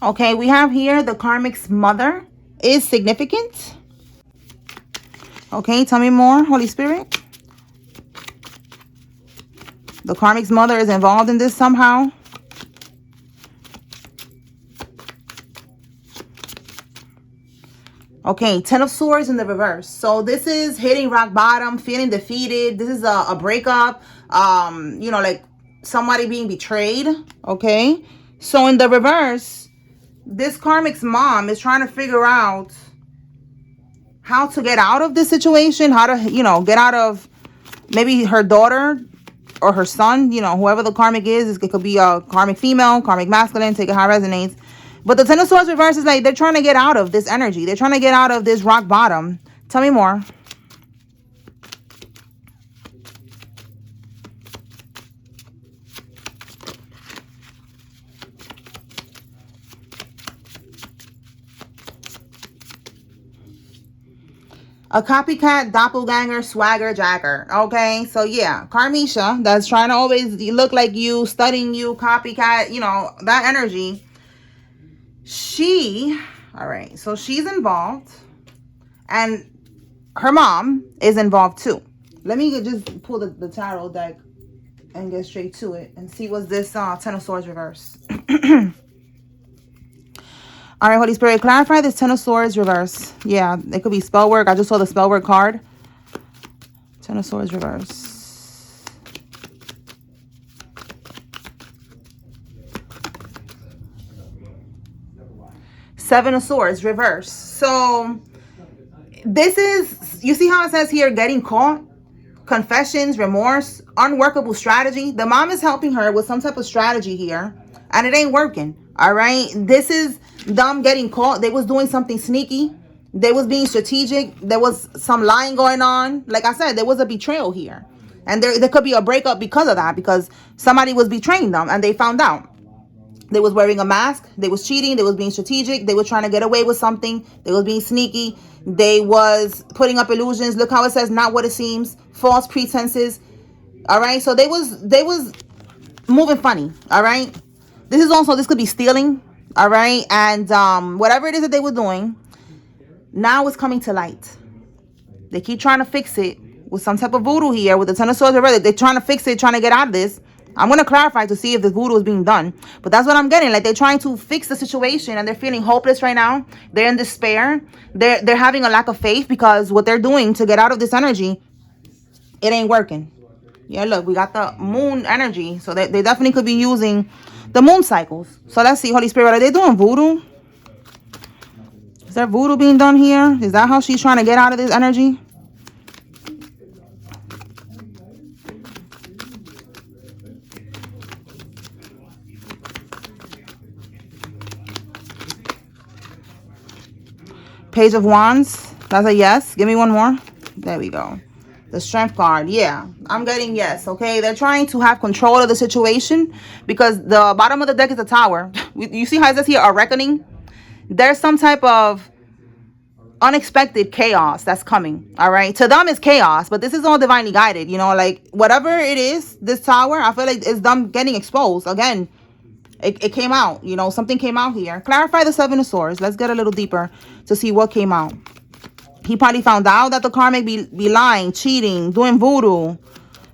Okay, we have here the karmic's mother is significant. Okay, tell me more, Holy Spirit. The karmic's mother is involved in this somehow. Okay, Ten of Swords in the reverse. So this is hitting rock bottom, feeling defeated. This is a breakup. You know, like somebody being betrayed. Okay. So in the reverse, this karmic's mom is trying to figure out how to get out of this situation, how to, you know, get out of maybe her daughter or her son, you know, whoever the karmic is. It could be a karmic female, karmic masculine, take it how it resonates. But the Ten of Swords reverse is like they're trying to get out of this energy. They're trying to get out of this rock bottom. Tell me more. A copycat, doppelganger, swagger, jacker. Okay, so yeah, Karmisha, that's trying to always look like you, studying you, copycat, you know, that energy. All right, so she's involved. And her mom is involved too. Let me just pull the tarot deck and get straight to it and see what's this Ten of Swords reverse. All right, Holy Spirit, clarify this Ten of Swords reverse. Yeah, it could be spell work. I just saw the spell work card. Ten of Swords reverse. Seven of Swords reverse. So this is, you see how it says here, getting caught? Confessions, remorse, unworkable strategy. The mom is helping her with some type of strategy here, and it ain't working. All right, this is them getting caught. They was doing something sneaky. They was being strategic. There was some lying going on. Like I said, there was a betrayal here, and there could be a breakup because of that, because somebody was betraying them and they found out. They was wearing a mask. They was cheating. They was being strategic. They were trying to get away with something. They was being sneaky. They was putting up illusions. Look how it says, not what it seems. False pretenses. All right. So they was moving funny. All right. This could be stealing. All right. And whatever it is that they were doing, now it's coming to light. They keep trying to fix it with some type of voodoo here with the Ten of Swords already. They're trying to fix it, trying to get out of this. I'm going to clarify to see if this voodoo is being done. But that's what I'm getting. Like, they're trying to fix the situation and they're feeling hopeless right now. They're in despair. They're having a lack of faith because what they're doing to get out of this energy, it ain't working. Yeah, look, we got the moon energy. So they definitely could be using the moon cycles. So let's see, Holy Spirit, are they doing voodoo? Is there voodoo being done here? Is that how she's trying to get out of this energy? Page of Wands. That's a yes. Give me one more. There we go. The Strength card. Yeah, I'm getting yes. Okay, they're trying to have control of the situation because the bottom of the deck is a Tower. You see how it says here, a reckoning? There's some type of unexpected chaos that's coming. All right, to them it's chaos, but this is all divinely guided. You know, like whatever it is, this Tower, I feel like it's them getting exposed again. It came out, you know, something came out here. Clarify the Seven of Swords. Let's get a little deeper to see what came out. He probably found out that the karmic be lying, cheating, doing voodoo,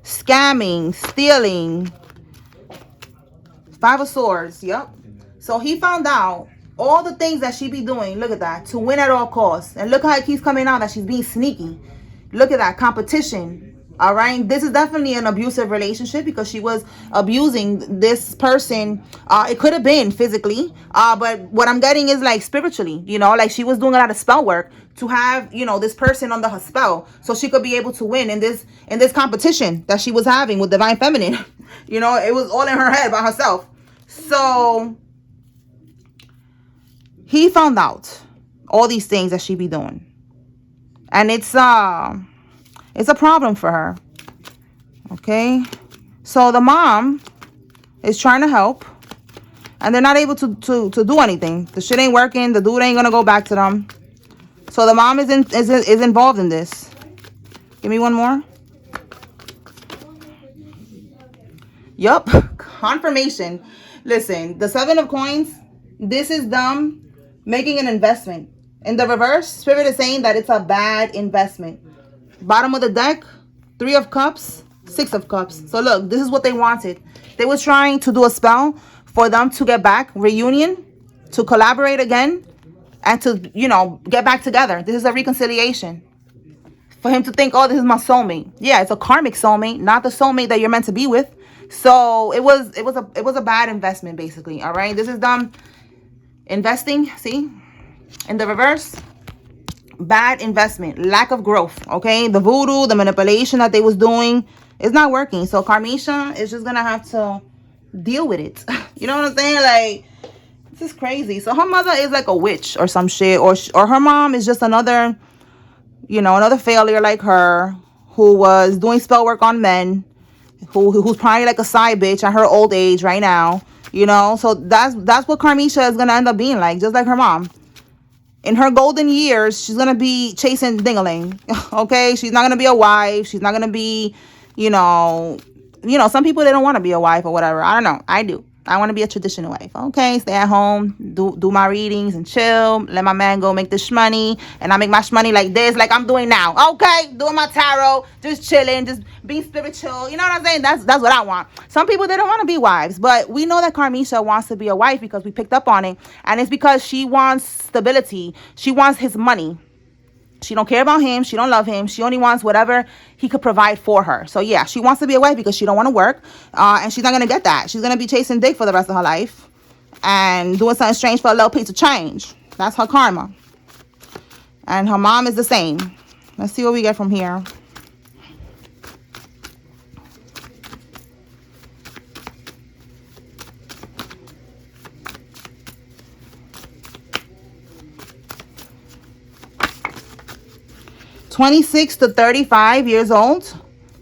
scamming, stealing. Five of Swords. Yep. So he found out all the things that she be doing. Look at that. To win at all costs. And look how it keeps coming out that she's being sneaky. Look at that. Competition. All right. This is definitely an abusive relationship because she was abusing this person. It could have been physically. But what I'm getting is like spiritually, you know, like she was doing a lot of spell work to have, you know, this person under her spell so she could be able to win in this competition that she was having with Divine Feminine. You know, it was all in her head by herself. So he found out all these things that she be doing. And it's a problem for her. Okay. So the mom is trying to help. And they're not able to do anything. The shit ain't working. The dude ain't going to go back to them. So the mom is involved in this. Give me one more. Yup. Confirmation. Listen, the Seven of Coins. This is them making an investment. In the reverse, Spirit is saying that it's a bad investment. Bottom of the deck, 3 of Cups, 6 of Cups. So look, this is what they wanted. They was trying to do a spell for them to get back, reunion, to collaborate again, and to, you know, get back together. This is a reconciliation. For him to think, oh, this is my soulmate. Yeah, it's a karmic soulmate, not the soulmate that you're meant to be with. So it was a bad investment, basically. All right, this is them investing. See, in the reverse, bad investment, lack of growth. Okay, the voodoo, the manipulation that they was doing is not working. So Karmisha is just gonna have to deal with it. You know what I'm saying? Like, this is crazy. So her mother is like a witch or some shit, or her mom is just another, you know, another failure like her, who was doing spell work on men, who's probably like a side bitch at her old age right now, you know. So that's what Karmisha is gonna end up being like, just like her mom. In her golden years, she's gonna be chasing dingaling. Okay, she's not gonna be a wife. She's not gonna be, you know, some people, they don't want to be a wife or whatever. I don't know. I do. I want to be a traditional wife. Okay, stay at home, do my readings and chill. Let my man go make the shmoney, and I make my shmoney like this, like I'm doing now. Okay, doing my tarot, just chilling, just being spiritual. You know what I'm saying? That's what I want. Some people, they don't want to be wives, but we know that Karmisha wants to be a wife because we picked up on it, and it's because she wants stability. She wants his money. She don't care about him. She don't love him. She only wants whatever he could provide for her. So yeah, she wants to be a wife because she don't want to work. And she's not going to get that. She's going to be chasing dick for the rest of her life. And doing something strange for a little piece of change. That's her karma. And her mom is the same. Let's see what we get from here. (26 to 35 years old).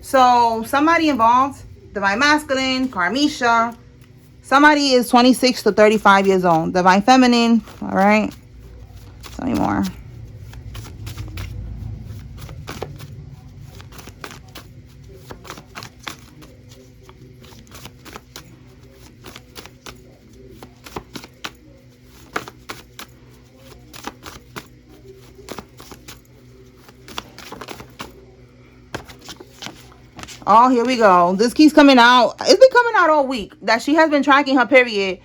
So somebody involved, Divine Masculine, Karmisha. Somebody is 26 to 35 years old. Divine Feminine. All right. Tell me more. Oh, here we go. This keeps coming out. It's been coming out all week that she has been tracking her period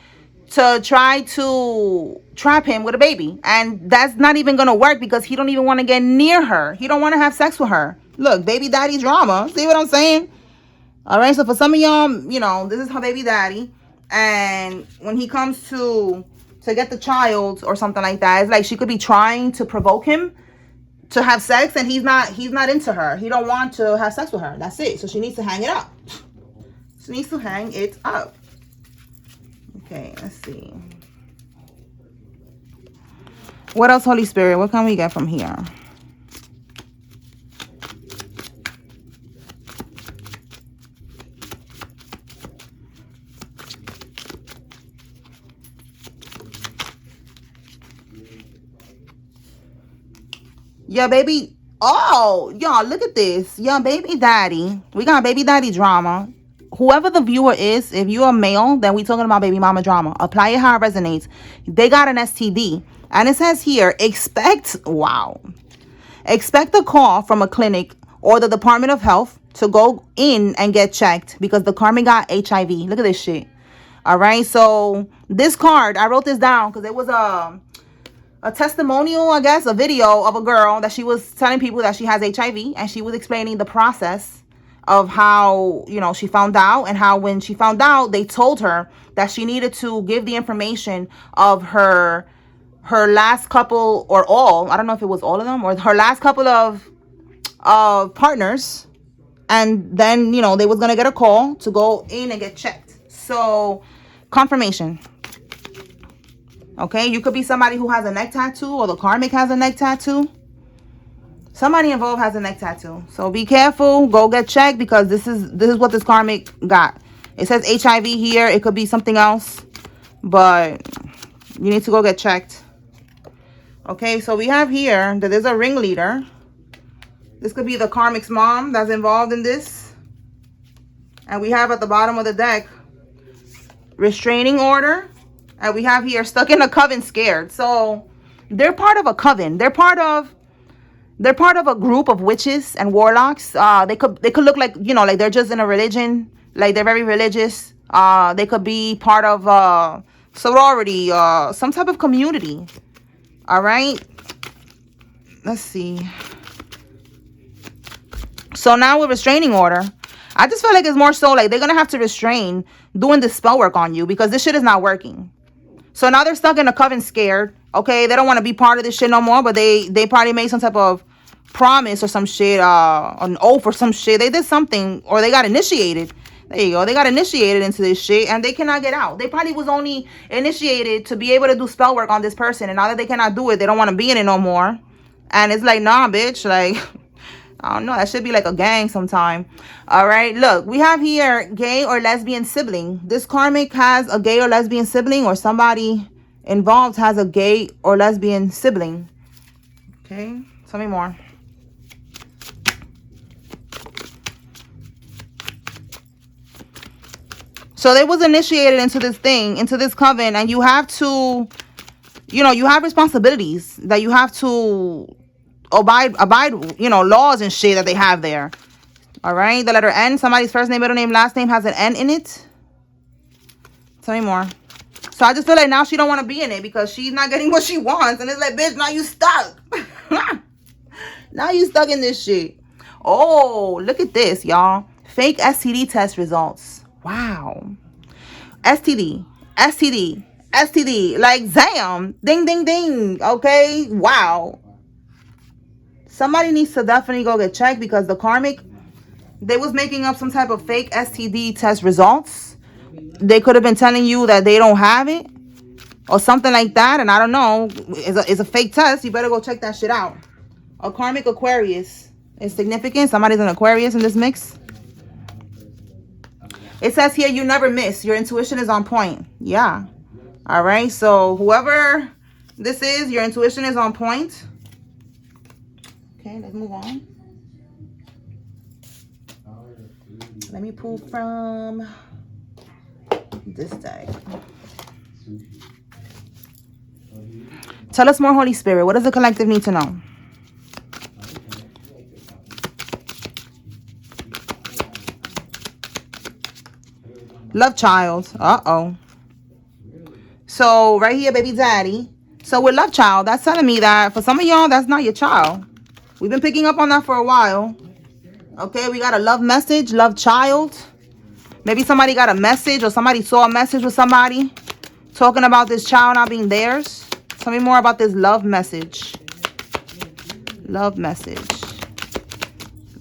to try to trap him with a baby. And that's not even going to work because he don't even want to get near her. He don't want to have sex with her. Look, baby daddy drama. See what I'm saying? All right. So for some of y'all, you know, this is her baby daddy. And when he comes to get the child or something like that, it's like she could be trying to provoke him to have sex, and he's not into her. He don't want to have sex with her. That's it. So she needs to hang it up. She needs to hang it up. Okay, let's see. What else, Holy Spirit? What can we get from here? Yeah, baby. Oh, y'all, look at this. Yeah, baby daddy. We got baby daddy drama. Whoever the viewer is, if you're a male, then we talking about baby mama drama. Apply it how it resonates. They got an STD. And it says here, expect a call from a clinic or the Department of Health to go in and get checked because the karmic got HIV. Look at this shit. All right. So this card, I wrote this down because it was a testimonial, I guess, a video of a girl that she was telling people that she has HIV, and she was explaining the process of how, you know, she found out, and how when she found out, they told her that she needed to give the information of her last couple, or all, I don't know if it was all of them, or her last couple of partners, and then, you know, they was gonna get a call to go in and get checked. So confirmation. Okay, you could be somebody who has a neck tattoo, or the karmic has a neck tattoo. Somebody involved has a neck tattoo. So be careful. Go get checked because this is what this karmic got. It says HIV here. It could be something else, but you need to go get checked. Okay, so we have here that there's a ringleader. This could be the karmic's mom that's involved in this. And we have at the bottom of the deck, restraining order, And we have here stuck in a coven, scared. So they're part of a coven. They're part of a group of witches and warlocks. They could look like, like they're just in a religion, like they're very religious. They could be part of sorority, some type of community. All right. Let's see. So now with restraining order, I just feel like it's more so like they're gonna have to restrain doing this spell work on you because this shit is not working. So now they're stuck in a coven, scared. Okay, they don't want to be part of this shit no more, but they probably made some type of promise or some shit, an oath or some shit. They did something, or they got initiated. There you go. They got initiated into this shit, and they cannot get out. They probably was only initiated to be able to do spell work on this person, and now that they cannot do it, they don't want to be in it no more. And it's like, nah, bitch, like, I don't know. That should be like a gang sometime. All right. Look, we have here gay or lesbian sibling. This karmic has a gay or lesbian sibling, or somebody involved has a gay or lesbian sibling. Okay. Tell me more. So they was initiated into this thing, into this coven, and you have to, you have responsibilities that you have to abide, laws and shit that they have there. All right. The letter N, somebody's first name, middle name, last name has an N in it. Tell me more. So I just feel like now she don't want to be in it because she's not getting what she wants. And it's like, bitch, now you stuck. Now you stuck in this shit. Oh, look at this, y'all. Fake STD test results. Wow. STD. Like, damn. Ding, ding, ding. Okay. Wow. Somebody needs to definitely go get checked because the karmic, they was making up some type of fake STD test results. They could have been telling you that they don't have it or something like that. And I don't know. It's a fake test. You better go check that shit out. A karmic Aquarius is significant. Somebody's an Aquarius in this mix. It says here, you never miss. Your intuition is on point. Yeah. All right. So whoever this is, your intuition is on point. Okay, let's move on. Let me pull from this deck. Tell us more, Holy Spirit. What does the collective need to know? Love child. Uh-oh. So right here, baby daddy. So with love child, that's telling me that for some of y'all, that's not your child. We've been picking up on that for a while. Okay, we got a love message, love child. Maybe somebody got a message or somebody saw a message with somebody talking about this child not being theirs. Tell me more about this love message. Love message.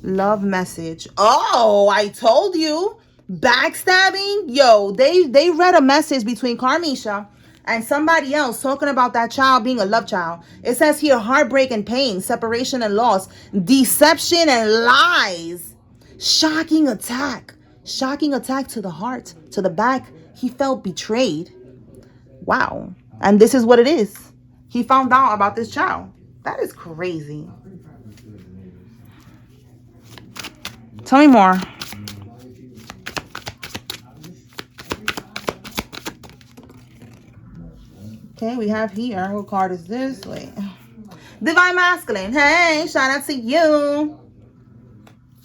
Love message. Oh, I told you. Backstabbing. Yo, they read a message between Karmisha and somebody else talking about that child being a love child. It says here, heartbreak and pain, separation and loss, deception and lies, shocking attack to the heart, to the back. He felt betrayed. Wow. And this is what it is. He found out about this child. That is crazy. Tell me more. Okay, we have here, what card is this? Wait. Divine Masculine. Hey, shout out to you.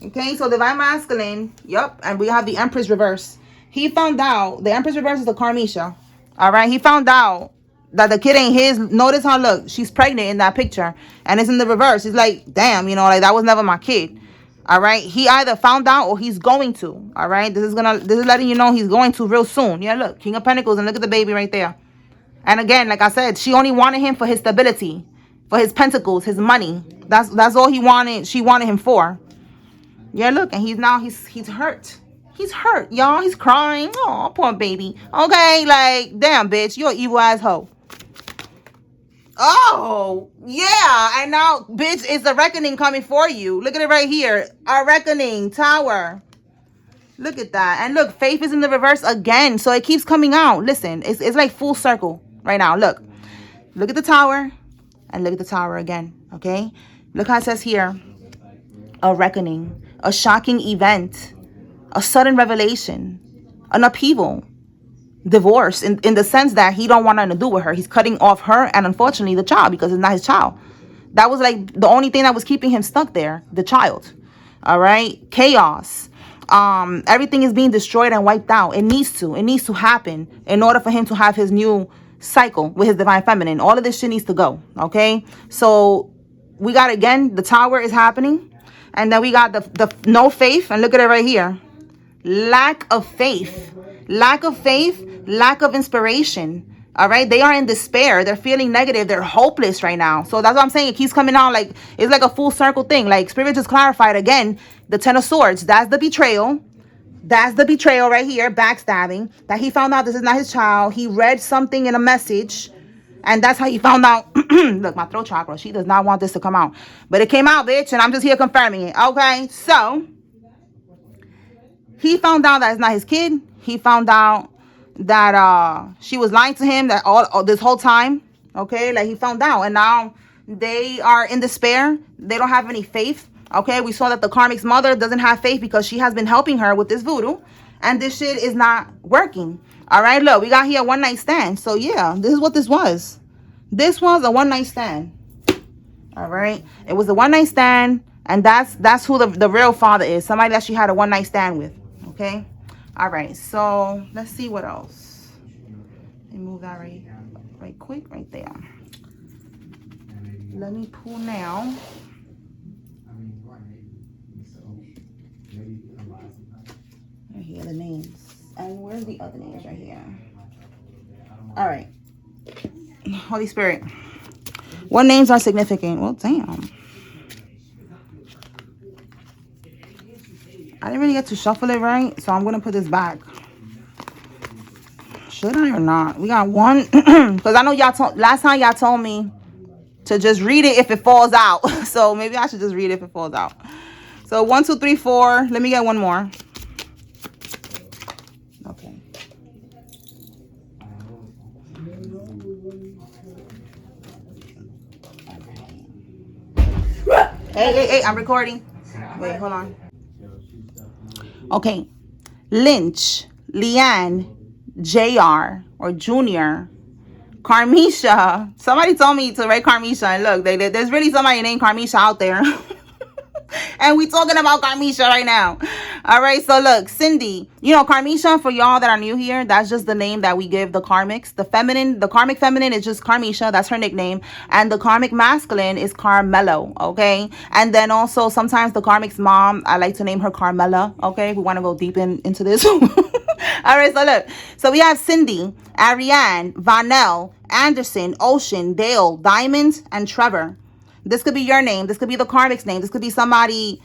Okay, so Divine Masculine. Yep, and we have the Empress reverse. He found out, the Empress reverse is the Karmisha. All right, he found out that the kid ain't his. Notice how, look, she's pregnant in that picture. And it's in the reverse. He's like, damn, like that was never my kid. All right, he either found out or he's going to. All right, this is letting you know he's going to real soon. Yeah, look, King of Pentacles, and look at the baby right there. And again, like I said, she only wanted him for his stability, for his pentacles, his money. That's all he wanted. She wanted him for. Yeah, look, and he's hurt. He's hurt, y'all. He's crying. Oh, poor baby. Okay, like, damn, bitch, you're an evil ass hoe. Oh, yeah. And now, bitch, it's a reckoning coming for you. Look at it right here. A reckoning, Tower. Look at that. And look, faith is in the reverse again. So it keeps coming out. Listen, it's like full circle right now. Look at the Tower and look at the Tower again. Okay. Look how it says here, a reckoning, a shocking event, a sudden revelation, an upheaval. divorce in the sense that he don't want nothing to do with her. He's cutting off her and unfortunately the child because it's not his child. That was like the only thing that was keeping him stuck there, the child. All right, chaos. Everything is being destroyed and wiped out. It needs to happen in order for him to have his new cycle with his divine feminine. All of this shit needs to go. Okay, so we got, again, the tower is happening, and then we got the no faith, and look at it right here. Lack of faith, lack of inspiration. All right, they are in despair. They're feeling negative. They're hopeless right now. So that's what I'm saying. It keeps coming out like it's like a full circle thing. Like Spirit just clarified again. The Ten of Swords. That's the betrayal. That's the betrayal right here. Backstabbing. That he found out this is not his child. He read something in a message, and that's how he found out. Look, my throat chakra. She does not want this to come out, but it came out, bitch, and I'm just here confirming it. Okay, so he found out that it's not his kid. He found out that she was lying to him that all this whole time. Okay, like he found out, and now they are in despair. They don't have any faith. Okay, we saw that the Karmic's mother doesn't have faith because she has been helping her with this voodoo, and this shit is not working. All right, look, we got here a one-night stand. So yeah, this is what this was. This was a one-night stand. All right, it was a one-night stand, and that's who the real father is. Somebody that she had a one-night stand with. Okay. All right, so let's see what else. Let me move that right quick, right there. Let me pull now. Right here, the names. And where's the other names right here? All right. Holy Spirit. What names are significant? Well, damn. I didn't really get to shuffle it right, so I'm going to put this back. Should I or not? We got one. Because I know y'all last time y'all told me to just read it if it falls out. So maybe I should just read it if it falls out. So 1, 2, 3, 4. Let me get one more. Okay. Hey, I'm recording. Wait, hold on. Okay, Lynch, Leanne, JR, or Junior, Karmisha. Somebody told me to write Karmisha, and look, there's really somebody named Karmisha out there. And we talking about Karmisha right now. All right, so look, Cindy, you know, Karmisha, for y'all that are new here, that's just the name that we give the Karmics. The feminine, the Karmic feminine is just Karmisha. That's her nickname. And the Karmic masculine is Carmelo, okay? And then also sometimes the Karmic's mom, I like to name her Carmela, okay? We want to go deep into this. All right, so look. So we have Cindy, Ariane, Vanel, Anderson, Ocean, Dale, Diamond, and Trevor. This could be your name. This could be the Karmic's name. This could be somebody.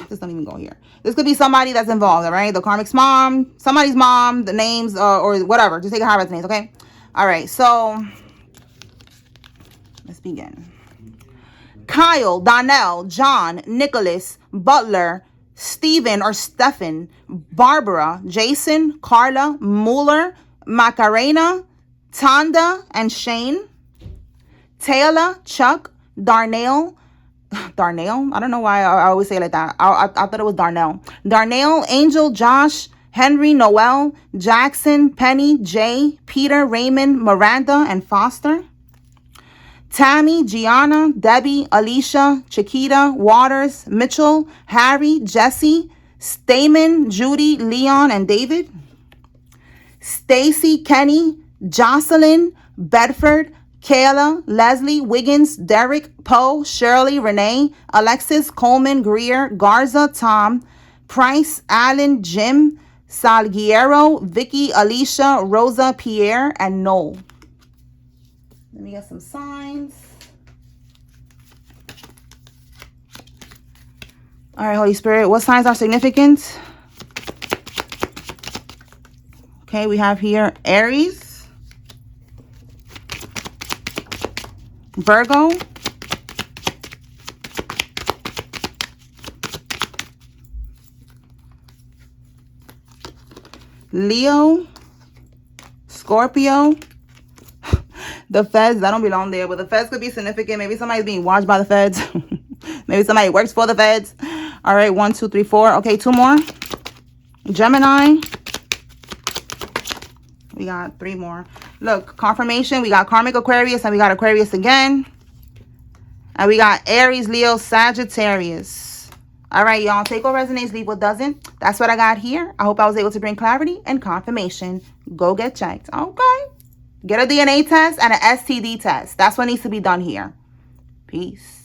This don't even go here. This could be somebody that's involved, all right? The Karmic's mom, somebody's mom, the names, or whatever. Just take it however it's names, okay? All right, so let's begin. Kyle, Donnell, John, Nicholas, Butler, Stephen or Stephen, Barbara, Jason, Carla, Mueller, Macarena, Tanda, and Shane. Taylor, Chuck, Darnell, I don't know why I always say it like that. I thought it was Darnell. Darnell, Angel, Josh, Henry, Noel, Jackson, Penny, Jay, Peter, Raymond, Miranda, and Foster. Tammy, Gianna, Debbie, Alicia, Chiquita, Waters, Mitchell, Harry, Jesse, Stamen, Judy, Leon, and David. Stacy, Kenny, Jocelyn, Bedford, Kayla, Leslie, Wiggins, Derek, Poe, Shirley, Renee, Alexis, Coleman, Greer, Garza, Tom, Price, Allen, Jim, Salguero, Vicky, Alicia, Rosa, Pierre, and Noel. Let me get some signs. All right, Holy Spirit, what signs are significant? Okay, we have here Aries, Virgo, Leo, Scorpio. The feds, that don't belong there, but the feds could be significant. Maybe somebody's being watched by the feds. Maybe somebody works for the feds. All right, 1, 2, 3, 4. Okay, 2 more. Gemini. We got 3 more. Look, confirmation. We got Karmic Aquarius and we got Aquarius again. And we got Aries, Leo, Sagittarius. All right, y'all. Take what resonates, leave what doesn't. That's what I got here. I hope I was able to bring clarity and confirmation. Go get checked. Okay. Get a DNA test and an STD test. That's what needs to be done here. Peace.